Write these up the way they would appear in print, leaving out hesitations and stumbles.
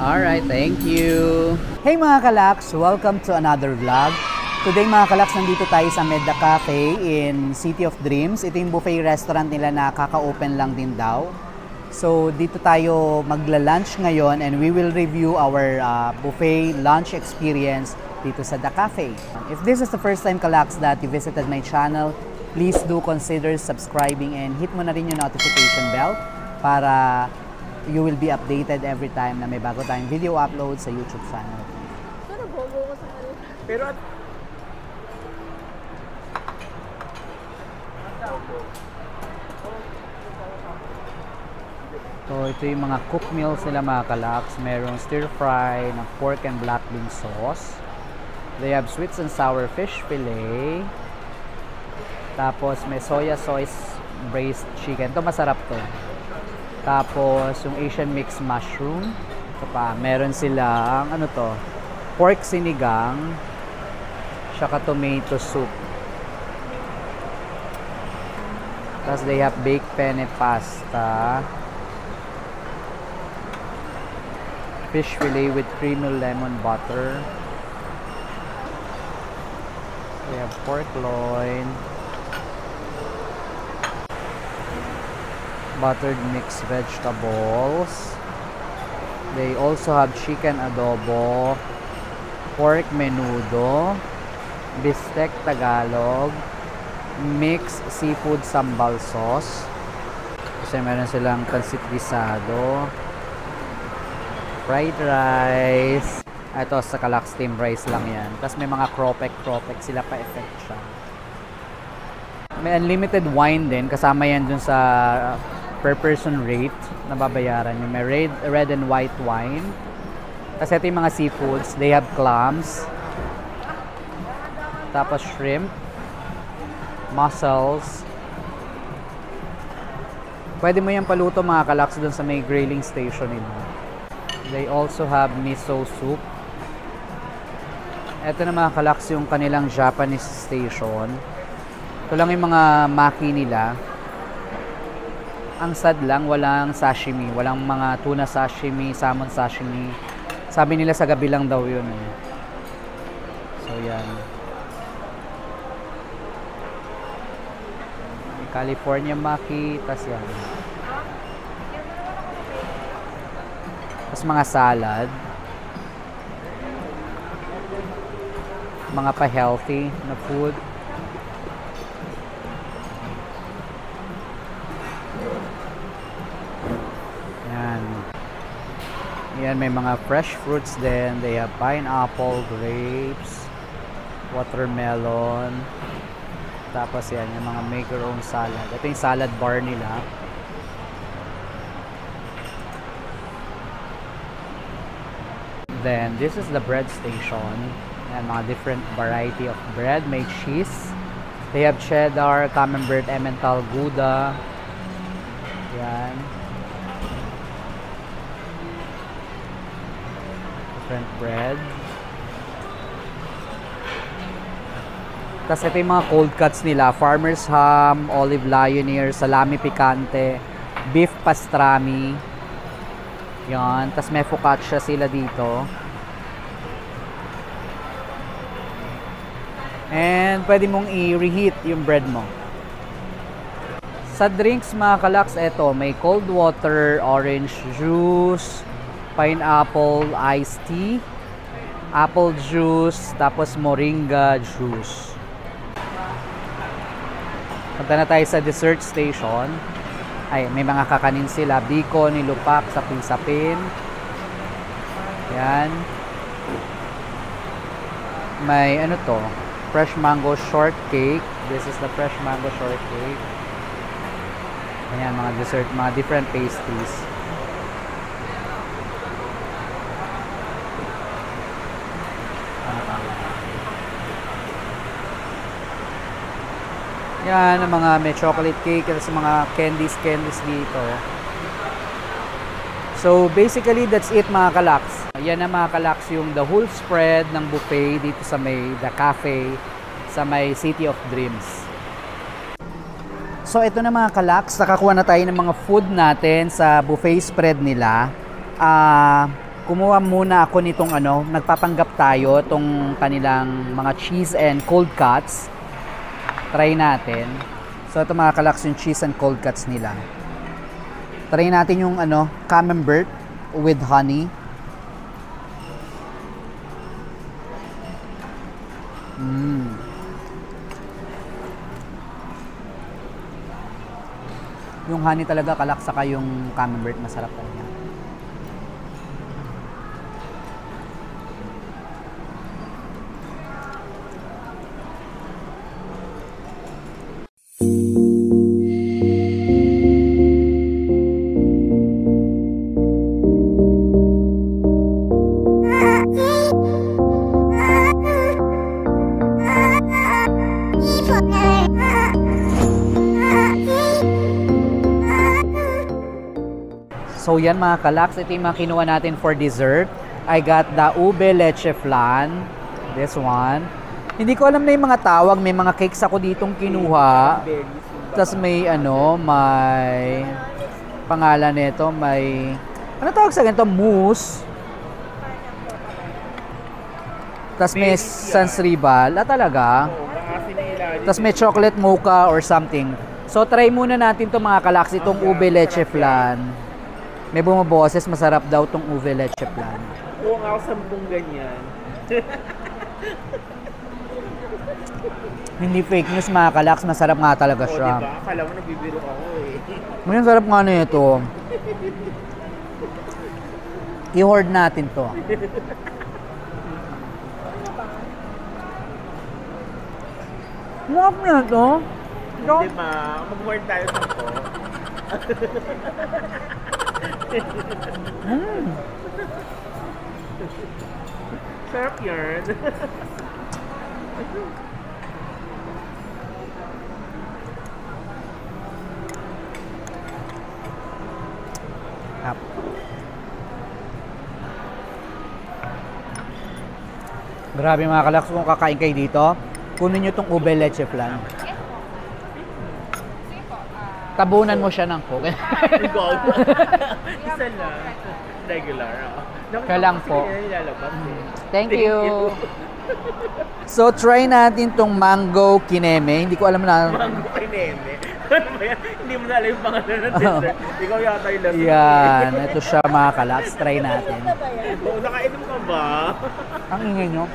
Alright, thank you. Hey mga kalaks! Welcome to another vlog. Today mga kalaks, nandito tayo sa Medda Cafe in City of Dreams. Ito yung buffet restaurant nila na kaka-open lang din daw. So dito tayo magla-lunch ngayon and we will review our buffet lunch experience dito sa The Cafe. If this is the first time kalaks that you visited my channel, please do consider subscribing and hit mo na rin yung notification bell para you will be updated every time na may bago tayong video upload sa YouTube channel. Pero so ito yung mga cook meals nila mga kalaks. Merong stir fry ng pork and black bean sauce. They have sweet and sour fish fillet. Tapos may soya sauce braised chicken. Ito masarap to. Tapos yung Asian mixed mushroom. Ito pa, meron silang ano to, pork sinigang, saka tomato soup. Tapos they have baked penne pasta, fish fillet with creamy lemon butter. They have pork loin, buttered mixed vegetables. They also have chicken adobo, pork menudo, bistec Tagalog, mixed seafood sambal sauce. Kasi meron silang pancit guisado, fried rice. Ito sa kalaks steam rice lang yan. Tapos may mga cropek sila pa effect siya. May unlimited wine din, kasama yan dun sa per person rate na babayaran nyo. May red and white wine. Kasi ito yung mga seafoods. They have clams. Tapos shrimp. Mussels. Pwede mo yung paluto mga kalaks dun sa may grilling station nila. They also have miso soup. Ito na mga kalaks yung kanilang Japanese station. Ito lang yung mga maki nila. Ang sad lang, walang sashimi. Walang mga tuna sashimi, salmon sashimi. Sabi nila sa gabi lang daw yun. So, yan. California maki, tas yan. Tas mga salad. Mga pa-healthy na food. Yan, may mga fresh fruits din. They have pineapple, grapes, watermelon. Tapos yan, yung mga make your own salad. Ito yung salad bar nila. Then, this is the bread station. Yan, mga different variety of bread. May cheese. They have cheddar, camembert, emmental, gouda. Yan. Different bread. Tapos ito yung mga cold cuts nila. Farmer's ham, olive Lioneer, salami picante, beef pastrami. Yan. Tapos may focaccia sila dito. And pwede mong i-reheat yung bread mo. Sa drinks mga kalaks, ito may cold water, orange juice, pineapple iced tea, apple juice, tapos moringa juice. Punta na tayo sa dessert station. Ay, may mga kakanin sila. Biko, nilupak, sapin-sapin. Yan. May ano to? Fresh mango shortcake. This is the fresh mango shortcake. Ayan, mga dessert, mga different pastries. Yan, ang mga may chocolate cake at sa mga candies dito. So, basically, that's it mga kalaks. Yan na mga kalaks yung the whole spread ng buffet dito sa may The Cafe sa may City of Dreams. So, ito na mga kalaks. Nakakuha na tayo ng mga food natin sa buffet spread nila. Kumuha muna ako nitong nagpapanggap tayo tong kanilang mga cheese and cold cuts. Try natin. So ito mga kalaks yung cheese and cold cuts nila. Try natin yung camembert with honey. Yung honey talaga kalaks, saka yung camembert masarap talaga. So yan mga kalaks, ito yung mga kinuha natin for dessert. I got the ube leche flan. This one. Hindi ko alam na yung mga tawag. May mga cakes ako ditong kinuha. Tapos may may pangalan nito. May, ano tawag sa ganito? Mousse. Tapos may sansribal. Talaga. Tapos may chocolate mocha or something. So try muna natin to mga kalaks, itong ube leche flan. May bumaboses, masarap daw tong ube leche flan. Oo nga ako 10 ganyan. Hindi fake news mga kalaks, masarap nga talaga siya. Diba? Akala mo nagbibiro ako eh. Ang sarap nga nito. I-hoard natin to. Sarap na to. Diba? Mag-hoard tayo sa to. Sarap yarn. Grabe mga kalaks, kung kakain kayo dito, kunin nyo tong ube leche flan. Tabunan mo siya ng coke. Isa lang. Regular. Kailang po. Thank Thank you. So, try natin tong mango kineme. Hindi ko alam na. Mango kineme. Ano ba yan? Hindi mo na alam yung pangalan ng dessert. Ikaw yata yung lasing. Yan. Ito siya mga kalaks. Try natin. Oo, nakainom ka ba? Ang ingay nyo.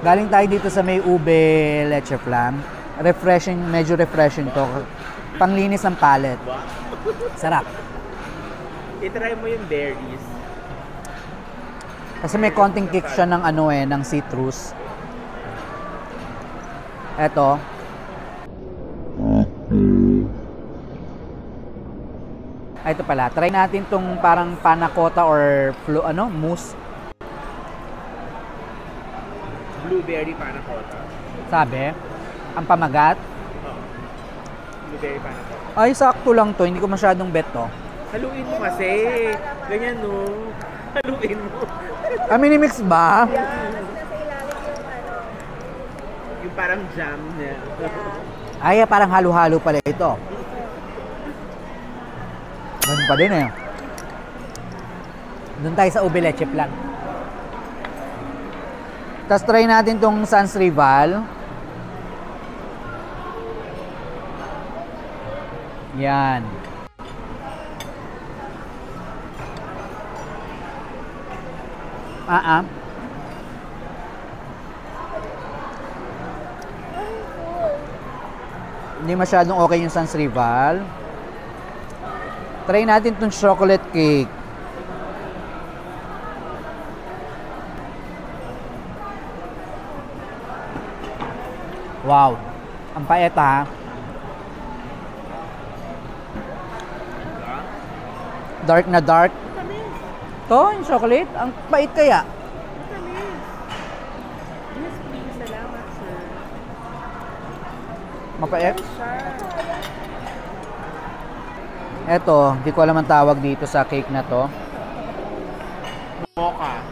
Galing tayo dito sa may ube leche flan. Refreshing, medyo refreshing to. Panglinis ng palate. Sarap. I-try mo yung berries. Kasi may konting kick siya ng ng citrus. Eto. Ito pala. Try natin tong parang panna cotta or mousse. Blueberry panna cotta. Sabi, ang pamagat. Oo. Blueberry panna cotta. Ay, sakto lang to. Hindi ko masyadong bet to. Haluin mo kasi. Ganyan no. Haluin mo. Minimix ba? Yung parang jam niya. Ay, parang halo-halo pala ito. Ganun pa din eh. Doon tayo sa ube leche flan. Tapos try natin tong Sans Rival. Yan. Hindi masyadong okay yung Sans Rival. Try natin tong chocolate cake. Wow. Ang pait ha. Dark na dark. To, yung chocolate. Ang pait kaya. Yes, please. Salamat, sir. Mapait. Eto, di ko alam ang tawag dito sa cake na to. Mocha.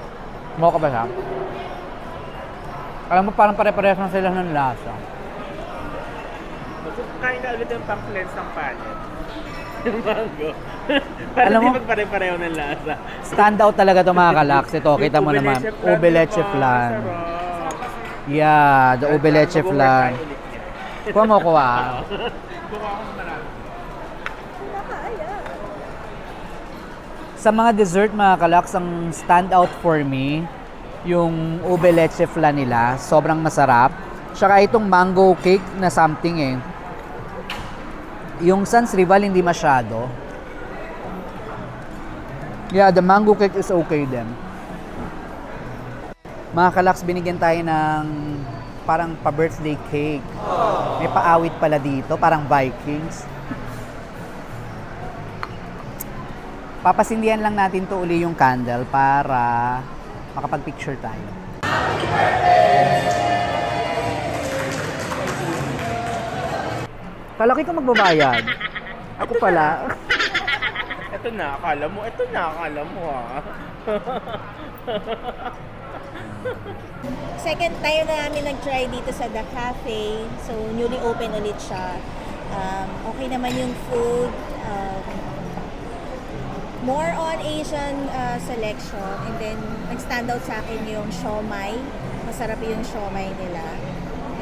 Mocha ba siya? Alam mo, parang pare-parehas na sila ng lasa. Kain ka agad yung pang-cleanse ng palate. Yung mango. Para Alam di mo- magpare-pareho ng lasa. Stand out talaga to mga kalaks. Ito, kita mo Ube naman. leche flan, Ube leche diba? flan. Sarap. Yeah, the ube leche flan. Mag-overtime ulit. Kuha mo ko Kuha ako ng marami. Sa mga dessert mga kalaks, ang stand out for me, yung ube leche flan nila. Sobrang masarap. Tsaka itong mango cake na something eh. Yung Sans Rival hindi masyado. Yeah, the mango cake is okay din. Mga kalaks, binigyan tayo ng parang pa-birthday cake. May paawit pala dito, parang Vikings. Papasindihan lang natin to uli yung candle para makapag-picture tayo. Kalaki ko magbabayad. Ako pala. Ito na, akala mo ha. Second time na namin nag-try dito sa The Cafe. So, newly open ulit siya. Okay naman yung food. More on Asian selection. And then, nag-stand out sa akin yung siomai. Masarap yung siomai nila.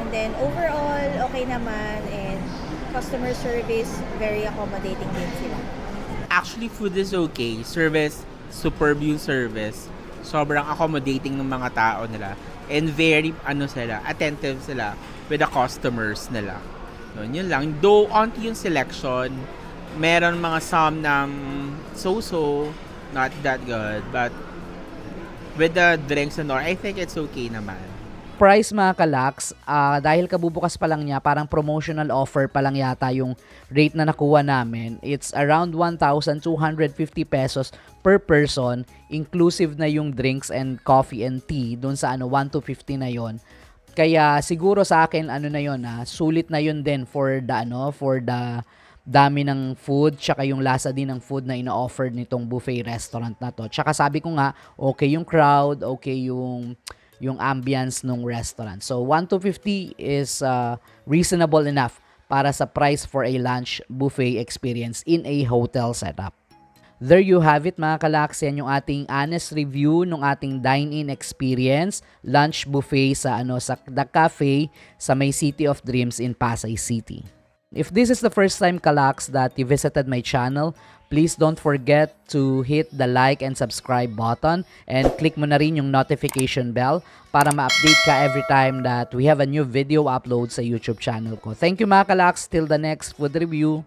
And then, overall, okay naman. And customer service, very accommodating din sila. Actually, food is okay. Service, superb yung service. Sobrang accommodating ng mga tao nila. And very, attentive sila with the customers nila. Yun lang. Though, onti yung selection, meron mga some na so-so, not that good. But, with the drinks and all, I think it's okay naman. Price mga kalaks, dahil kabubukas pa lang niya, parang promotional offer pa lang yata yung rate na nakuha namin. It's around 1,250 pesos per person, inclusive na yung drinks and coffee and tea, dun sa 1,250 na yon. Kaya siguro sa akin, sulit na yun din for the dami ng food, tsaka yung lasa din ng food na ina-offer nitong buffet restaurant na to. Tsaka sabi ko nga, okay yung crowd, okay yung ambience ng restaurant. So, 1,250 is reasonable enough para sa price for a lunch buffet experience in a hotel setup. There you have it mga kalaks. Yan yung ating honest review ng ating dine-in experience, lunch buffet sa The Cafe sa may City of Dreams in Pasay City. If this is the first time kalaks that you visited my channel, please don't forget to hit the like and subscribe button and click mo na rin yung notification bell para ma-update ka every time that we have a new video upload sa YouTube channel ko. Thank you mga kalaks. Till the next food review.